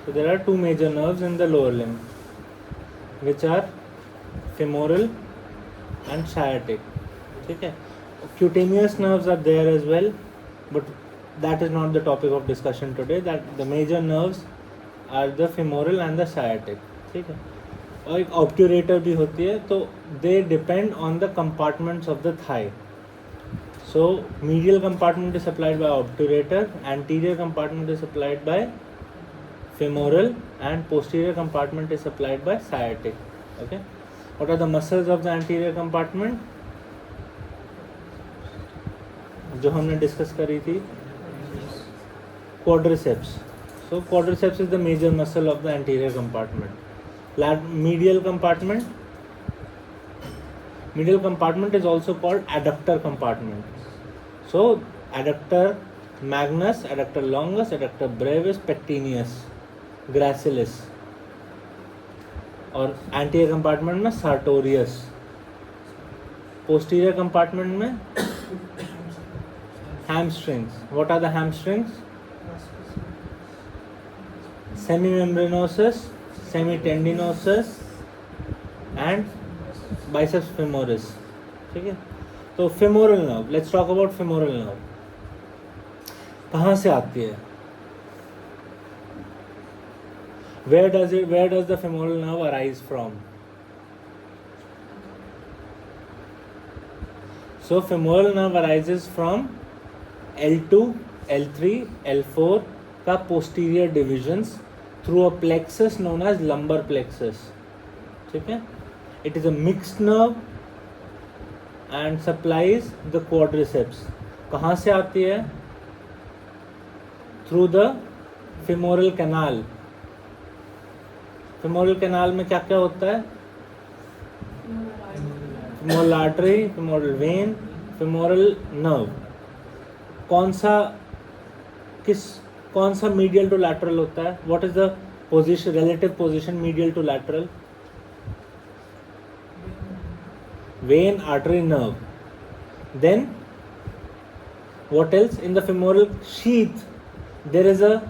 So there are two major nerves in the lower limb, which are femoral and sciatic. Okay. Cutaneous nerves are there as well, but that is not the topic of discussion today. That the major nerves are the femoral and the sciatic. ठीक है. और एक obturator भी होती है, तो they depend on the compartments of the thigh. So medial compartment is supplied by obturator, anterior compartment is supplied by femoral, and posterior compartment is supplied by sciatic. Okay. What are the muscles of the anterior compartment? जो हमने discuss करी थी, quadriceps. So quadriceps is the major muscle of the anterior compartment. Medial compartment is also called adductor compartment. So adductor magnus, adductor longus, adductor brevis, pectineus, gracilis. और anterior compartment में sartorius. Posterior compartment में hamstrings. What are the hamstrings? Semimembranosus, semitendinosus and biceps femoris. ठीक है. तो femoral nerve. Let's talk about femoral nerve. कहाँ से आती है? Where does the femoral nerve arise from? So femoral nerve arises from L2, L3, L4 का posterior divisions through a plexus known as lumbar plexus. ठीक है. It is a mixed nerve and supplies the quadriceps. कहाँ से आती है? Through the femoral canal. femoral canal में क्या क्या होता है? femoral artery, femoral vein, femoral nerve. कौन सा medial to lateral होता है? What is the position, relative position medial to lateral? Vein, artery, nerve. Then what else? In the femoral sheath there is a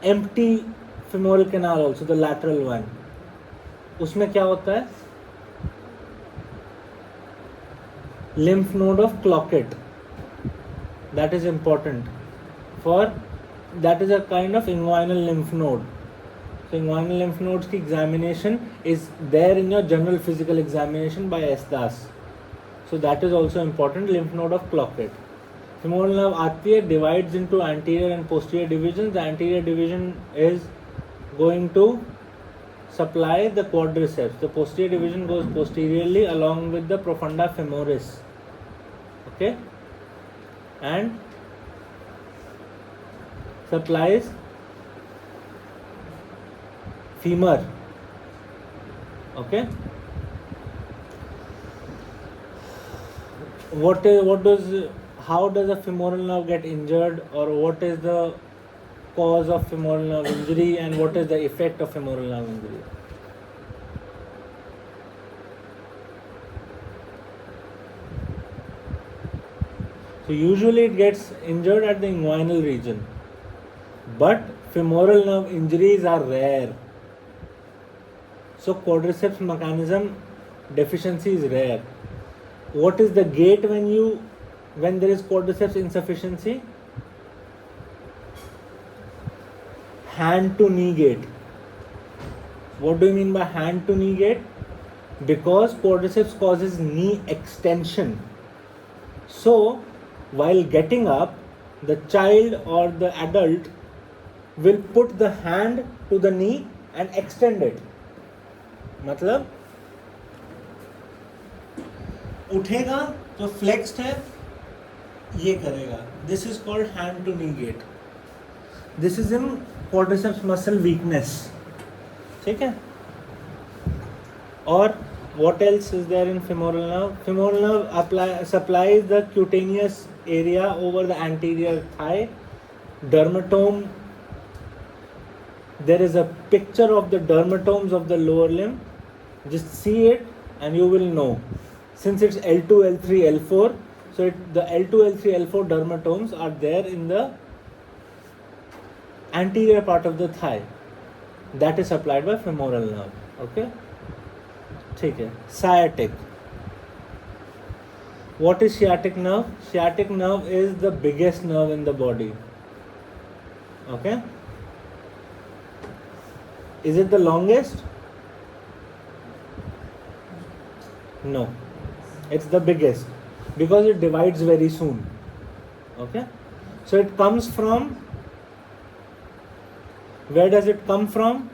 empty femoral canal also, the lateral one. उसमें क्या होता है? Lymph node of Cloquet. That is important. That is a kind of inguinal lymph node. So inguinal lymph nodes की examination is there in your general physical examination by S. Das. So that is also important. Lymph node of Cloquet. Femoral nerve आती है, divides into anterior and posterior divisions. The anterior division is going to supply the quadriceps. The posterior division goes posteriorly along with the profunda femoris. Okay, and supplies femur. Okay, how does a femoral nerve get injured, or what is the cause of femoral nerve injury, and what is the effect of femoral nerve injury? So usually it gets injured at the inguinal region, but femoral nerve injuries are rare. So quadriceps mechanism deficiency is rare. What is the gait when there is quadriceps insufficiency? Hand to knee gait. What do you mean by hand to knee gait? Because quadriceps causes knee extension. So while getting up, the child or the adult will put the hand to the knee and extend it. मतलब उठेगा तो flexed है, ये करेगा. This is called hand to knee gait. This is in quadriceps muscle weakness. ठीक है. और what else is there in femoral nerve? Femoral nerve supplies the cutaneous area over the anterior thigh. Dermatome. There is a picture of the dermatomes of the lower limb. Just see it and you will know. Since it's L2, L3, L4, so the L2, L3, L4 dermatomes are there in the anterior part of the thigh. that is supplied by femoral nerve. Okay, ठीक है. Sciatic. What is sciatic nerve? Sciatic nerve is the biggest nerve in the body. Okay. Is it the longest? No. It's the biggest because it divides very soon. Okay. So it comes from, where does it come from?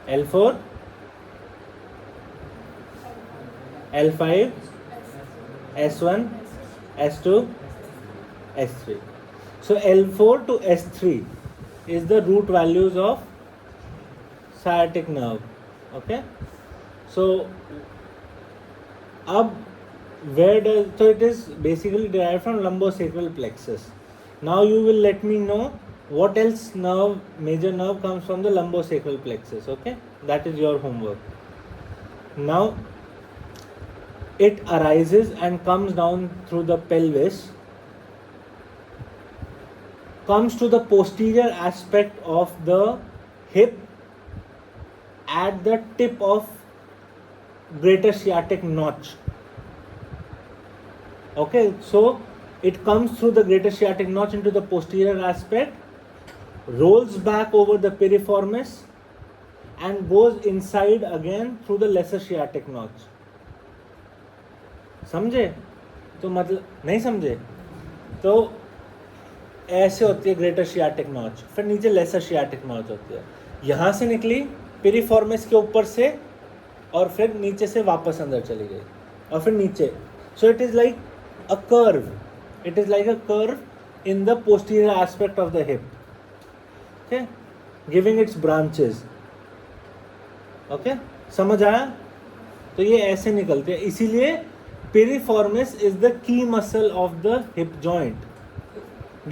L4, L5, S1, S2, S3. So L4 to S3 is the root values of sciatic nerve. Okay. So so it is basically derived from lumbosacral plexus. Now you will let me know what else major nerve comes from the lumbosacral plexus. Okay, that is your homework. Now it arises and comes down through the pelvis, comes to the posterior aspect of the hip at the tip of greater sciatic notch. Okay, so it comes through the greater sciatic notch into the posterior aspect, rolls back over the piriformis and goes inside again through the lesser sciatic notch. समझे? तो मतलब नहीं समझे? तो ऐसे होती है greater sciatic notch, फिर नीचे लेसर शियाटिक नॉच होती है. यहाँ से निकली पिरिफॉर्मिस के ऊपर से और फिर नीचे से वापस अंदर चली गई और फिर नीचे. So it is like a curve. It is like a curve in the posterior aspect of the hip. Okay, giving it's branches. Okay, समझ आया? तो ये ऐसे निकलते हैं. इसीलिए piriformis is the key muscle of the hip joint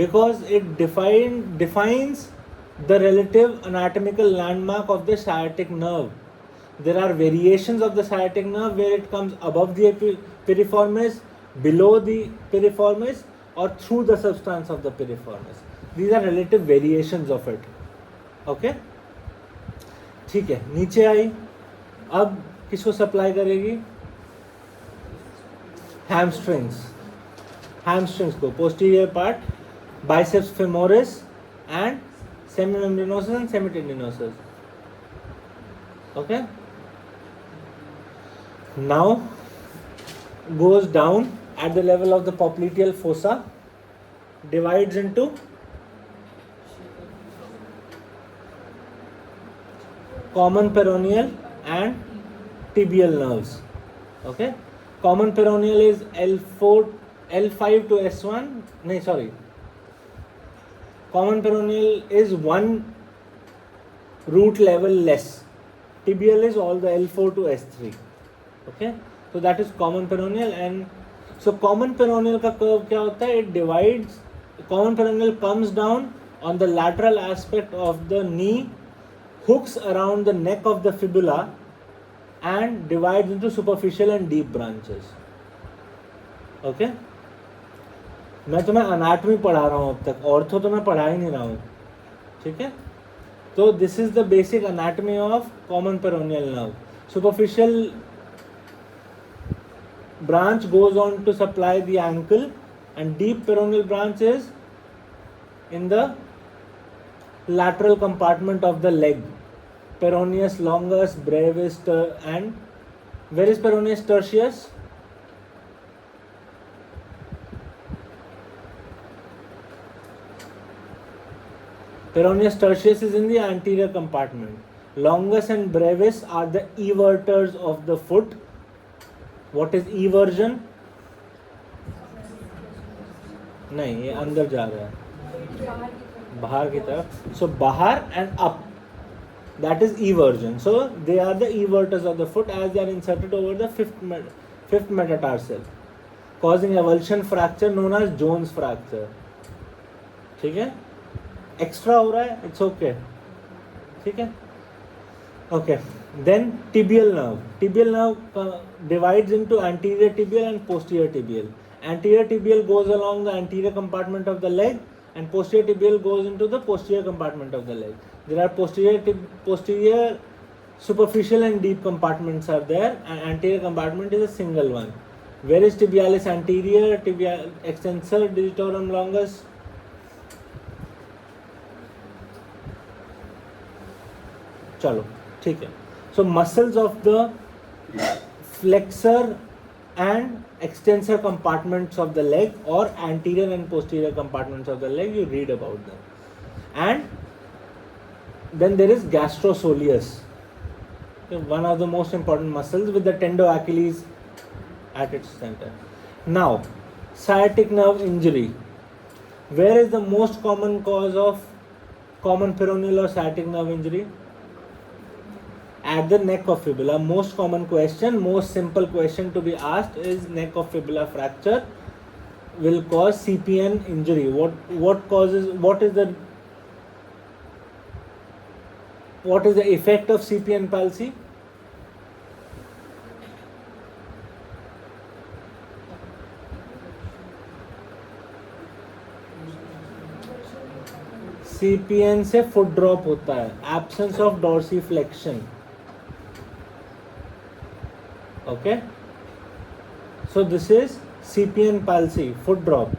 because it defines the relative anatomical landmark of the sciatic nerve. There are variations of the sciatic nerve where it comes above the piriformis, below the piriformis, or through the substance of the piriformis. These are relative variations of it. Okay? ठीक है, नीचे आई. अब किसको supply करेगी? hamstrings को, posterior part, biceps femoris and semimembranosus and semitendinosus. Okay, now goes down at the level of the popliteal fossa, divides into common peroneal and tibial nerves. Okay, common peroneal is L5 to S1. No, sorry. Common peroneal is one root level less. Tibial is all the L4 to S3. Okay, so that is common peroneal. And so common peroneal का curve क्या होता है? It divides. Common peroneal comes down on the lateral aspect of the knee, hooks around the neck of the fibula, and divides into superficial and deep branches. Okay? मैं तुम्हें anatomy पढ़ा रहा हूँ अब तक, ऑर्थो तो मैं पढ़ा ही नहीं रहा हूँ. ठीक है? तो this is the basic anatomy of common peroneal nerve. Superficial branch goes on to supply the ankle, and deep peroneal branch is in the lateral compartment of the leg. Peroneus longus, brevis, and where is peroneus tertius? Peroneus tertius is in the anterior compartment. Longus and brevis are the everters of the foot. What is eversion? नहीं, ये अंदर जा रहा है, बाहर की तरफ. So बाहर and up. That is eversion. So they are the everters of the foot as they are inserted over the fifth metatarsal, causing avulsion fracture known as Jones fracture. ठीक है? Extra हो रहा है? It's okay. ठीक है? Okay. Then tibial nerve. Tibial nerve divides into anterior tibial and posterior tibial. Anterior tibial goes along the anterior compartment of the leg and posterior tibial goes into the posterior compartment of the leg. There are posterior superficial and deep compartments are there, and anterior compartment is a single one. Where is tibialis anterior, tibial extensor digitorum longus? चलो ठीक है. So muscles of the flexor and extensor compartments of the leg, or anterior and posterior compartments of the leg, you read about them. And then there is gastrosoleus, one of the most important muscles with the tendo Achilles at its center. Now, sciatic nerve injury. Where is the most common cause of common peroneal or sciatic nerve injury? At the neck of fibula. Most common question, most simple question to be asked is neck of fibula fracture will cause CPN injury. What is the effect of CPN palsy? CPN से foot drop होता है, absence of dorsiflexion. Okay, so this is CPN palsy, foot drop.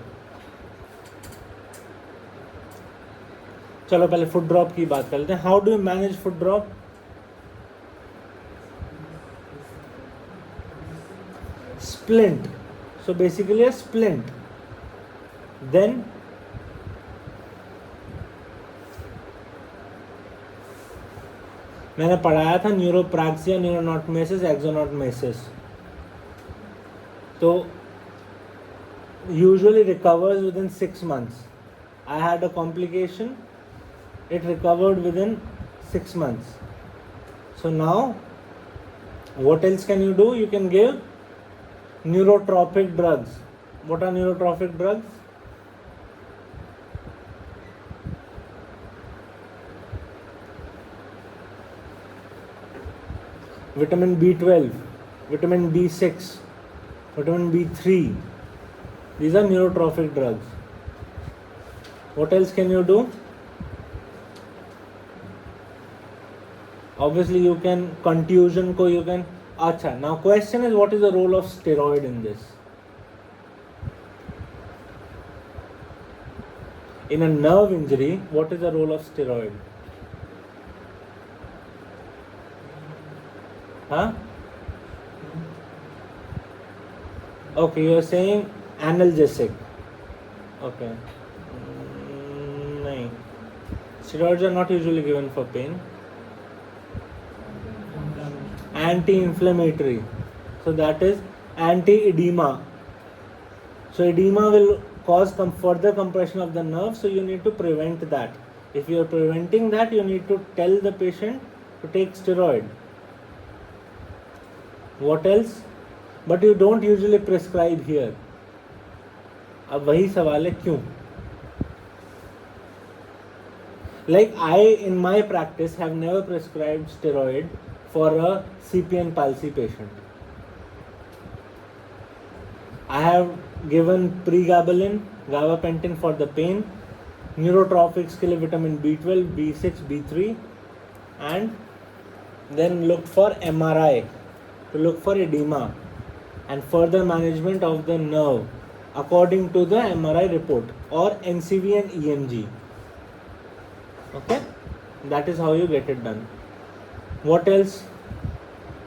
चलो पहले foot drop की बात करते हैं. How do you manage foot drop? Splint. So basically a splint. Then मैंने पढ़ाया था न्यूरोप्रैक्सिया, न्यूरोनॉटमेसिस, एक्सोनॉटमेसिस. तो usually recovers within 6 months. I had a complication, it recovered within 6 months. So now what else can you do? You can give neurotropic drugs. What are neurotropic drugs? Vitamin B12, vitamin B6, vitamin B3. These are neurotropic drugs. What else can you do? Obviously you can, contusion ko you can. Acha, now question is, what is the role of steroid in this? In a nerve injury, what is the role of steroid? Huh? Okay, you are saying analgesic. Okay. No. Steroids are not usually given for pain. Anti-inflammatory. So that is anti-edema. So edema will cause further compression of the nerve. So you need to prevent that. If you are preventing that, you need to tell the patient to take steroid. What else? But you don't usually prescribe here. अब वही सवाल है क्यों? Like I in my practice have never prescribed steroid for a CPN palsy patient. I have given pregabalin, gabapentin for the pain, neurotropics के लिए vitamin B12, B6, B3, and then looked for MRI to look for edema and further management of the nerve according to the MRI report or NCV and EMG. Okay, that is how you get it done. What else?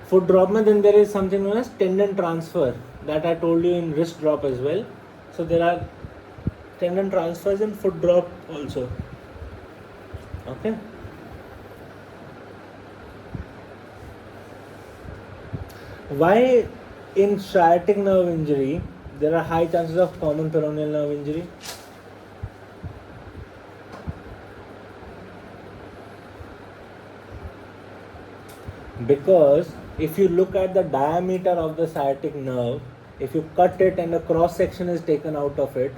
Foot drop mein then there is something known as tendon transfer that I told you in wrist drop as well. So there are tendon transfers in foot drop also. Okay. Why in sciatic nerve injury there are high chances of common peroneal nerve injury? Because if you look at the diameter of the sciatic nerve, if you cut it and a cross section is taken out of it,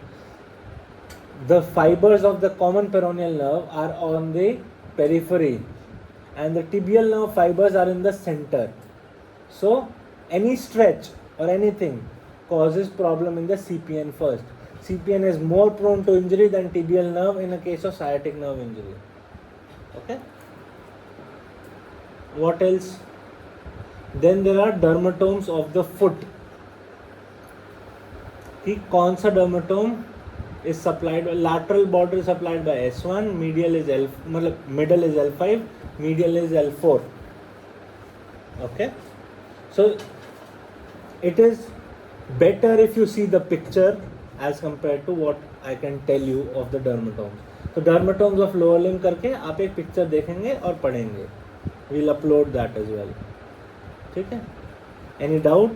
the fibers of the common peroneal nerve are on the periphery and the tibial nerve fibers are in the center. So any stretch or anything causes problem in the CPN first. CPN is more prone to injury than tibial nerve in a case of sciatic nerve injury. Okay. What else? Then there are dermatomes of the foot. कि कौन सा dermatome is supplied, lateral border is supplied by S1, medial is L, मतलब middle is L5, medial is L4. Okay. So it is better if you see the picture as compared to what I can tell you of the dermatomes. तो dermatomes of lower limb करके आप एक picture देखेंगे और पढ़ेंगे. We'll upload that as well. ठीक है. Any doubt?